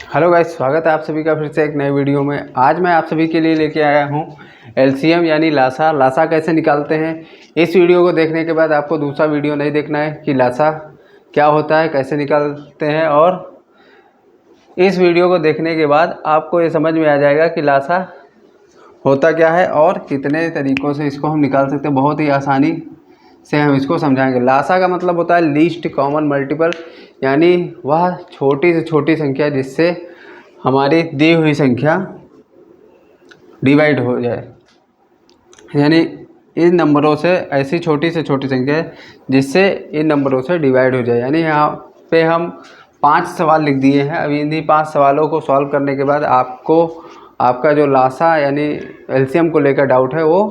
Hello guys, स्वागत है आप सभी का फिर से एक नए वीडियो में। आज मैं आप सभी के लिए लेके आया हूँ एलसीएम यानी लासा कैसे निकालते हैं। इस वीडियो को देखने के बाद आपको दूसरा वीडियो नहीं देखना है कि लासा क्या होता है, कैसे निकालते हैं। और इस वीडियो को देखने के बाद आपको ये समझ में आ जाएगा कि लासा होता क्या है और कितने तरीक़ों से इसको हम निकाल सकते हैं। बहुत ही आसानी से हम इसको समझाएंगे। लासा का मतलब होता है लीस्ट कॉमन मल्टीपल, यानी वह छोटी से छोटी संख्या जिससे हमारी दी हुई संख्या डिवाइड हो जाए। यानी इन नंबरों से ऐसी छोटी से छोटी संख्या है जिससे इन नंबरों से डिवाइड हो जाए। यानी यहाँ पे हम 5 सवाल लिख दिए हैं। अभी इन्हीं 5 सवालों को सॉल्व करने के बाद आपको आपका जो लासा यानी एलसीएम को लेकर डाउट है वो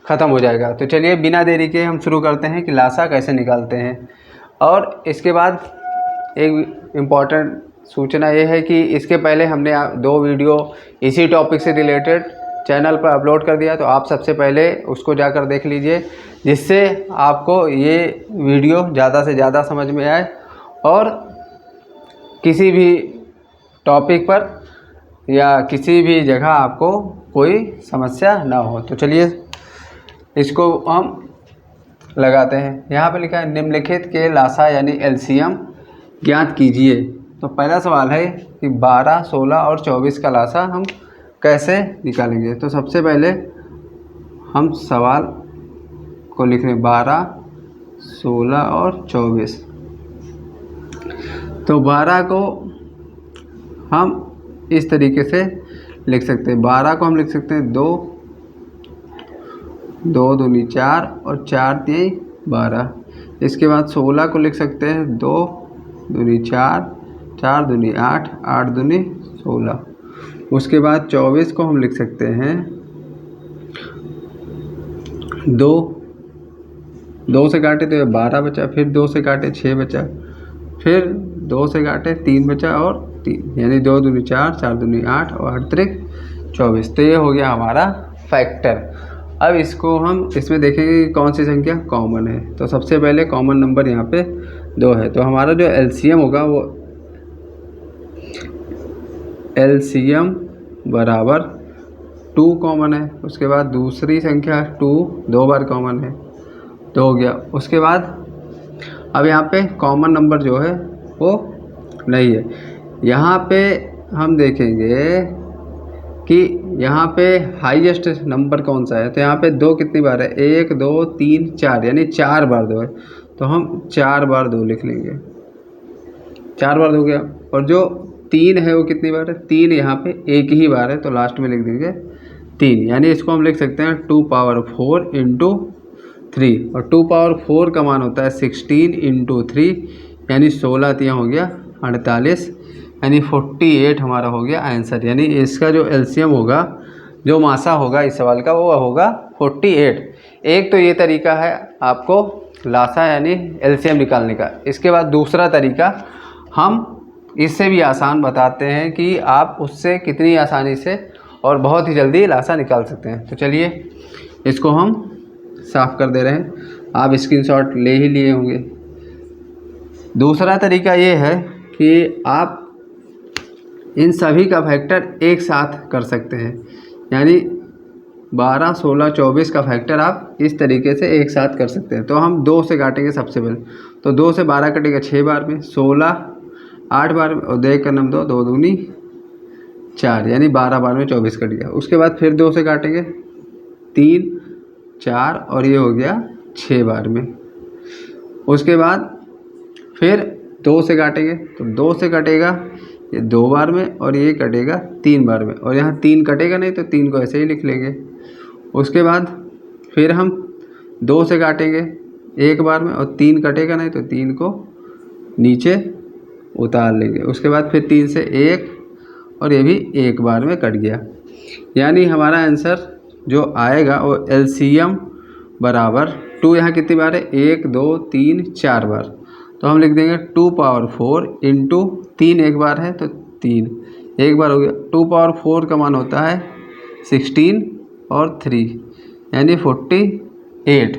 ख़त्म हो जाएगा। तो चलिए बिना देरी के हम शुरू करते हैं कि लासा कैसे निकालते हैं। और इसके बाद एक इम्पॉर्टेंट सूचना ये है कि इसके पहले हमने 2 वीडियो इसी टॉपिक से रिलेटेड चैनल पर अपलोड कर दिया, तो आप सबसे पहले उसको जाकर देख लीजिए, जिससे आपको ये वीडियो ज़्यादा से ज़्यादा समझ में आए और किसी भी टॉपिक पर या किसी भी जगह आपको कोई समस्या ना हो। तो चलिए इसको हम लगाते हैं। यहाँ पे लिखा है निम्नलिखित के लासा यानी एलसीएम ज्ञात कीजिए। तो पहला सवाल है कि 12, 16 और 24 का लासा हम कैसे निकालेंगे। तो सबसे पहले हम सवाल को लिख रहे हैं 12, 16 और 24। तो 12 को हम इस तरीके से लिख सकते हैं। 12 को हम लिख सकते हैं 2, 2 दूनी 4 और 4 3 12। इसके बाद 16 को लिख सकते हैं 2 दूनी 4, 4 दूनी 8, 8 दूनी 16। उसके बाद 24 को हम लिख सकते हैं 2 से काटे तो 12 बचा, फिर 2 से काटे 6 बचा, फिर 2 से काटे 3 बचा और 3, यानी 2 दूनी 4, 4 दूनी 8 और 8 त्रिक 24। तो ये हो गया हमारा फैक्टर। अब इसको हम इसमें देखेंगे कि कौन सी संख्या कॉमन है। तो सबसे पहले कॉमन नंबर यहाँ पे 2 है। तो हमारा जो एलसीएम होगा वो एलसीएम बराबर 2 कॉमन है। उसके बाद दूसरी संख्या 2 2 बार कॉमन है, तो हो गया। उसके बाद अब यहाँ पे कॉमन नंबर जो है वो नहीं है। यहाँ पे हम देखेंगे कि यहाँ पे हाईएस्ट नंबर कौन सा है। तो यहाँ पे 2 कितनी बार है, 1 2 3 4, यानी 4 बार 2 है। तो हम 4 बार 2 लिख लेंगे, 4 बार 2 हो गया। और जो 3 है वो कितनी बार है, 3 यहाँ पे एक ही बार है, तो लास्ट में लिख देंगे 3। यानी इसको हम लिख सकते हैं 2 पावर 4 इंटू 3। और 2 पावर 4 का मान होता है 16 इंटू 3, यानी 16 3 हो गया 48, यानी 48 हमारा हो गया आंसर। यानी इसका जो एलसीएम होगा, जो मासा होगा इस सवाल का, वो होगा 48। एक तो ये तरीका है आपको लासा यानी एलसीएम निकालने का। इसके बाद दूसरा तरीका हम इससे भी आसान बताते हैं कि आप उससे कितनी आसानी से और बहुत ही जल्दी लासा निकाल सकते हैं। तो चलिए इसको हम साफ़ कर दे रहे हैं, आप स्क्रीनशॉट ले ही लिए होंगे। दूसरा तरीका ये है कि आप इन सभी का फैक्टर एक साथ कर सकते हैं। यानी 12, 16, 24 का फैक्टर आप इस तरीके से एक साथ कर सकते हैं। तो हम 2 से काटेंगे सबसे पहले। तो 2 से 12 कटेगा 6 बार में, 16 8 बार में, और 2 का नम 2 2 दूनी 4, यानी 12 बार में 24 कट गया। उसके बाद फिर 2 से काटेंगे 3 4 और ये हो गया 6 बार में। उसके बाद फिर 2 से काटेंगे, तो 2 से कटेगा ये 2 बार में और ये कटेगा 3 बार में, और यहाँ 3 कटेगा नहीं तो 3 को ऐसे ही लिख लेंगे। उसके बाद फिर हम 2 से काटेंगे 1 बार में, और 3 कटेगा नहीं तो 3 को नीचे उतार लेंगे। उसके बाद फिर 3 से 1 और ये भी 1 बार में कट गया। यानी हमारा आंसर जो आएगा वो एलसीएम बराबर 2, यहाँ कितनी बार है, 1 2 3 4 बार। तो हम लिख देंगे 2 पावर 4 इंटू 3 एक बार है तो 3 एक बार हो गया। 2 पावर 4 का मान होता है 16 और 3, यानी 48।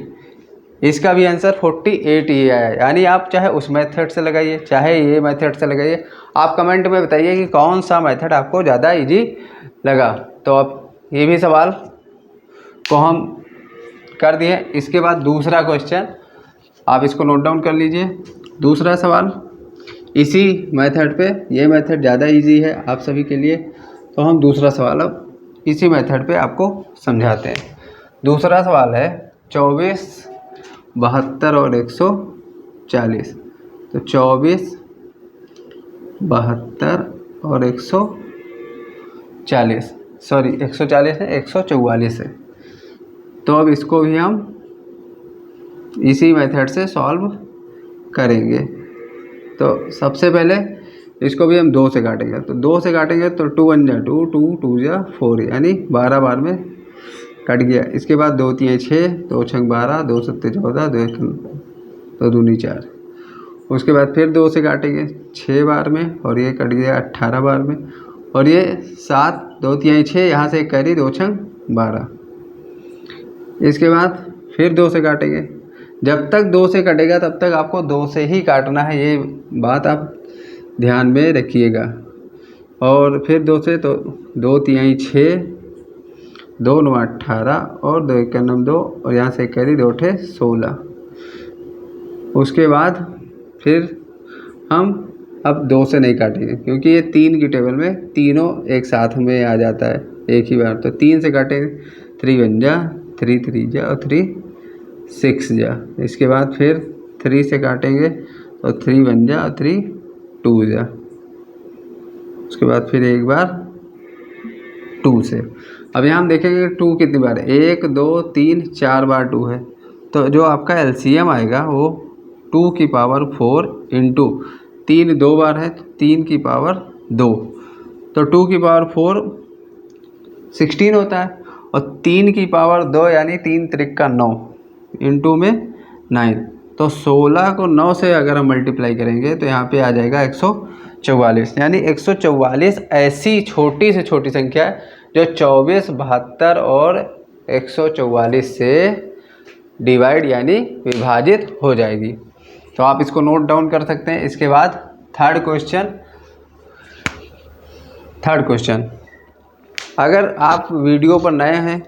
इसका भी आंसर 48 ही आया। यानी आप चाहे उस मेथड से लगाइए चाहे ये मेथड से लगाइए, आप कमेंट में बताइए कि कौन सा मेथड आपको ज़्यादा इजी लगा। तो अब ये भी सवाल को हम कर दिए। इसके बाद दूसरा क्वेश्चन, आप इसको नोट डाउन कर लीजिए। दूसरा सवाल इसी मेथड पे, ये मेथड ज़्यादा इजी है आप सभी के लिए, तो हम दूसरा सवाल अब इसी मेथड पे आपको समझाते हैं। दूसरा सवाल है 24, 72 और 140। तो 24, 72 और 140, सॉरी 140 है, 144 है। तो अब इसको भी हम इसी मेथड से सॉल्व करेंगे। तो सबसे पहले इसको भी हम 2 से काटेंगे। तो 2 से काटेंगे तो 2 1 जा 2, 2 2 जा 4, यानी 12 बार में कट गया। इसके बाद 2 3 6, 2 6 12, 2 7 14, 2 1 2 दूनी 4। उसके बाद फिर 2 से काटेंगे 6 बार में, और ये कट गया 18 बार में। और ये 7, 2 3 6, यहाँ से कैरी 2 6 12। इसके बाद फिर 2 से काटेंगे। जब तक 2 से कटेगा तब तक आपको 2 से ही काटना है, ये बात आप ध्यान में रखिएगा। और फिर 2 से तो 2 3 6, 2 9 18 और 2 1 9 2, और यहाँ से कैरी 2 8 16। उसके बाद फिर हम अब 2 से नहीं काटेंगे, क्योंकि ये 3 की टेबल में तीनों एक साथ में आ जाता है एक ही बार। तो 3 से काटेंगे, 3 1 जा, 3 3 जा और 3 6 जा। इसके बाद फिर 3 से काटेंगे तो 3 1 जा और 3 2 जा। उसके बाद फिर एक बार 2 से। अब यहाँ हम देखेंगे 2 कितनी बार है, 1 2 3 4 बार 2 है। तो जो आपका एलसीएम आएगा वो 2 की पावर 4 इंटू 3 2 बार है, 3 की पावर 2। तो 2 की पावर 4 16 होता है, और 3 की पावर 2 यानी 3 त्रिक का 9 इंटू में 9। तो 16 को 9 से अगर हम मल्टीप्लाई करेंगे तो यहाँ पे आ जाएगा 144। यानी 144 ऐसी छोटी से छोटी संख्या है जो 24, 72 और 144 से डिवाइड यानी विभाजित हो जाएगी। तो आप इसको नोट डाउन कर सकते हैं। इसके बाद थर्ड क्वेश्चन, अगर आप वीडियो पर नए हैं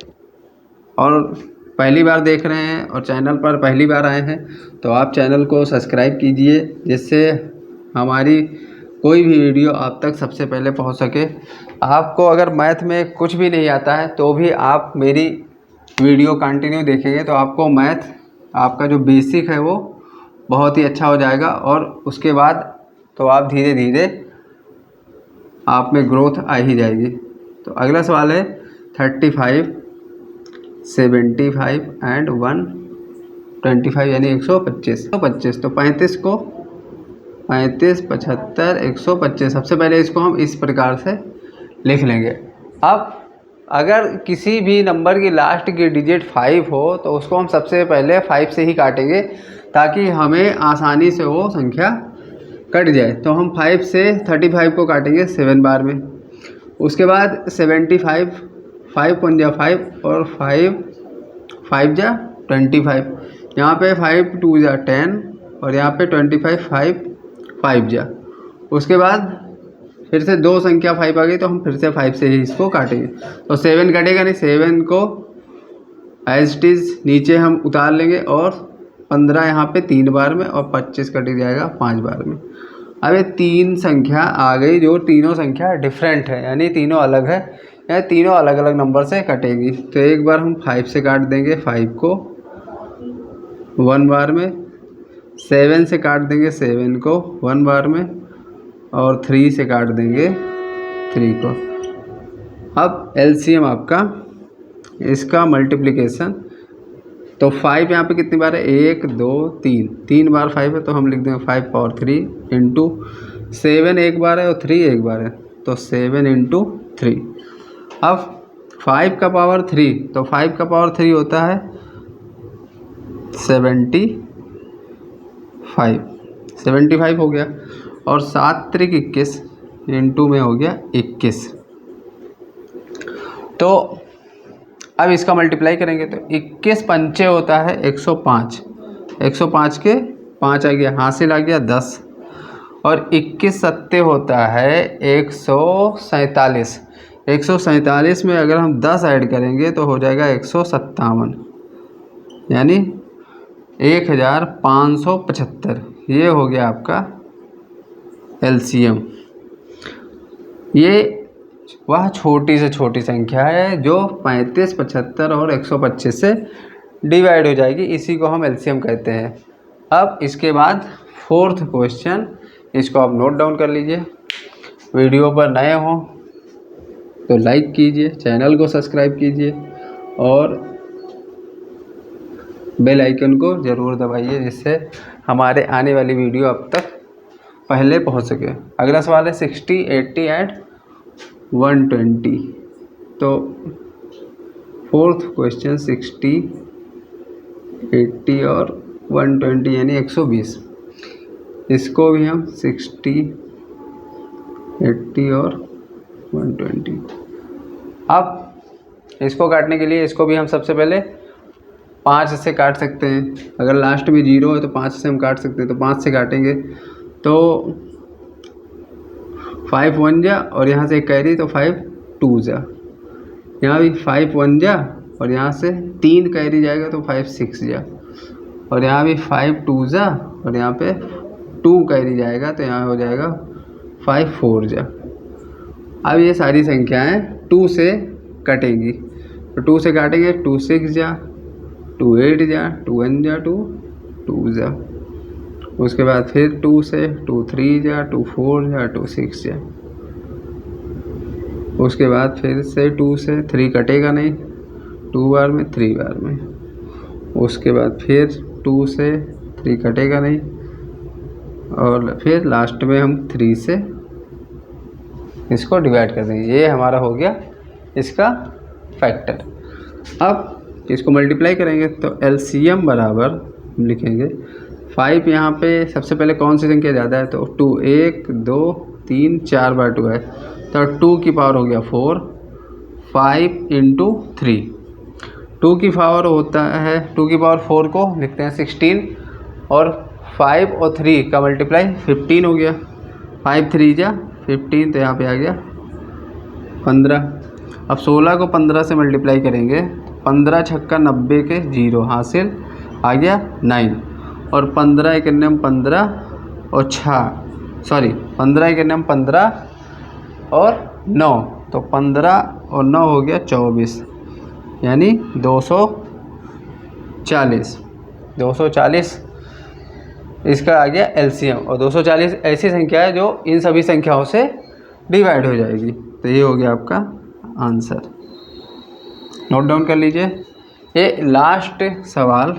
और पहली बार देख रहे हैं और चैनल पर पहली बार आए हैं तो आप चैनल को सब्सक्राइब कीजिए, जिससे हमारी कोई भी वीडियो आप तक सबसे पहले पहुंच सके। आपको अगर मैथ में कुछ भी नहीं आता है तो भी आप मेरी वीडियो कंटिन्यू देखेंगे तो आपको मैथ आपका जो बेसिक है वो बहुत ही अच्छा हो जाएगा, और उसके बाद तो आप धीरे धीरे आप में ग्रोथ आ ही जाएगी। तो अगला सवाल है 35, 75 एंड 125 यानी 125। तो 35 को 35 75 125। सबसे पहले इसको हम इस प्रकार से लिख लेंगे। अब अगर किसी भी नंबर की लास्ट की डिजिट 5 हो तो उसको हम सबसे पहले 5 से ही काटेंगे, ताकि हमें आसानी से वो संख्या कट जाए। तो हम 5 से 35 को काटेंगे 7 बार में। उसके बाद 75, 5 1 जा 5 और 5 जा 25। यहाँ पे 5 2 जा 10 और यहाँ पे 25 5 जा। उसके बाद फिर से 2 संख्या 5 आ गई तो हम फिर से 5 से ही इसको काटेंगे। तो 7 कटेगा नहीं, 7 को एज इट इज़ नीचे हम उतार लेंगे, और 15 यहाँ पे 3 बार में, और 25 कट जाएगा 5 बार में। अब ये 3 संख्या आ गई जो तीनों संख्या डिफरेंट है, यानी तीनों अलग है, या तीनों अलग अलग नंबर से कटेगी। तो एक बार हम 5 से काट देंगे 5 को 1 बार में, 7 से काट देंगे 7 को 1 बार में, और 3 से काट देंगे 3 को। अब एलसीएम आपका इसका मल्टीप्लिकेशन, तो 5 यहाँ पे कितनी बार है, 1 2 3 बार 5 है, तो हम लिख देंगे 5 पावर 3 इंटू 7 एक बार है और 3 एक बार है, तो 7 इंटू 3। अब 5 का पावर 3, तो 5 का पावर 3 होता है 75 हो गया, और 7 3 21 इंटू में हो गया 21। तो अब इसका मल्टीप्लाई करेंगे तो 21 पंचे होता है 105, 105 के 5 आ गया, हासिल आ गया 10, और 21 सत्ते होता है 147। 147 में अगर हम 10 ऐड करेंगे तो हो जाएगा 157, यानी 1575। ये हो गया आपका एलसीएम। ये वह छोटी से छोटी संख्या है जो 35, 75 और 125 से डिवाइड हो जाएगी, इसी को हम एलसीएम कहते हैं। अब इसके बाद फोर्थ क्वेश्चन, इसको आप नोट डाउन कर लीजिए। वीडियो पर नए हो तो लाइक कीजिए, चैनल को सब्सक्राइब कीजिए और बेल आइकन को ज़रूर दबाइए, जिससे हमारे आने वाली वीडियो अब तक पहले पहुंच सके। अगला सवाल है 60, 80 एंड 120। तो फोर्थ क्वेश्चन 60, 80 और 120 यानी 120। इसको भी हम 60, 80 और 120। अब इसको काटने के लिए इसको भी हम सबसे पहले 5 से काट सकते हैं। अगर लास्ट में 0 है तो 5 से हम काट सकते हैं, तो 5 से काटेंगे तो 5 1 जा, और यहाँ से एक कैरी तो 5 2 जा, यहाँ भी 5 1 जा, और यहाँ से 3 कैरी जाएगा तो 5 6 जा, और यहाँ भी 5 2 जा, और यहाँ पे 2 कैरी जाएगा तो यहाँ हो जाएगा 5 4 जा। अब ये सारी संख्याएं 2 से कटेंगी, तो 2 से काटेंगे 2 6 जा, 2 8 जा, 2 1 जा, 2 जा। उसके बाद फिर 2 से 2 3 जा, 2 4 जा, 2 6 जा। उसके बाद फिर से 2 से 3 कटेगा नहीं, 2 बार में 3 बार में। उसके बाद फिर 2 से 3 कटेगा नहीं, और फिर लास्ट में हम 3 से इसको डिवाइड कर देंगे। ये हमारा हो गया इसका फैक्टर। अब इसको मल्टीप्लाई करेंगे तो एलसीएम बराबर हम लिखेंगे 5। यहाँ पे सबसे पहले कौन सी संख्या ज़्यादा है, तो 2 1 2 3 4 बार 2 है, तो 2 की पावर हो गया 4, 5 × 3। 2 की पावर होता है, 2 की पावर 4 को लिखते हैं 16, और 5 और 3 का मल्टीप्लाई 15 हो गया। 5 3 जा 15, तो यहाँ पे आ गया 15। अब 16 को 15 से मल्टीप्लाई करेंगे, 15 छक्का 90 के 0, हासिल आ गया 9, और 15 एक 15 और 15 एक 15 और 9, तो 15 और 9 हो गया 24, यानी 240। 240 इसका आ गया एलसीएम, और 240 ऐसी संख्या है जो इन सभी संख्याओं से डिवाइड हो जाएगी। तो ये हो गया आपका आंसर। नोट डाउन कर लीजिए। ये लास्ट सवाल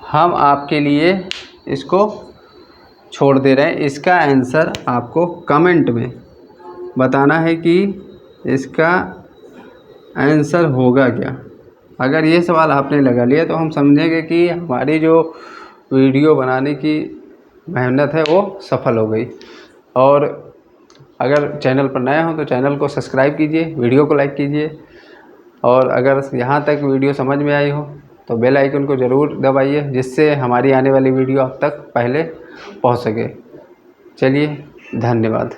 हम आपके लिए इसको छोड़ दे रहे हैं। इसका आंसर आपको कमेंट में बताना है कि इसका आंसर होगा क्या। अगर ये सवाल आपने लगा लिया तो हम समझेंगे कि हमारी जो वीडियो बनाने की मेहनत है वो सफल हो गई। और अगर चैनल पर नए हो तो चैनल को सब्सक्राइब कीजिए, वीडियो को लाइक कीजिए, और अगर यहाँ तक वीडियो समझ में आई हो तो बेल आइकन को ज़रूर दबाइए, जिससे हमारी आने वाली वीडियो आप तक पहले पहुँच सके। चलिए, धन्यवाद।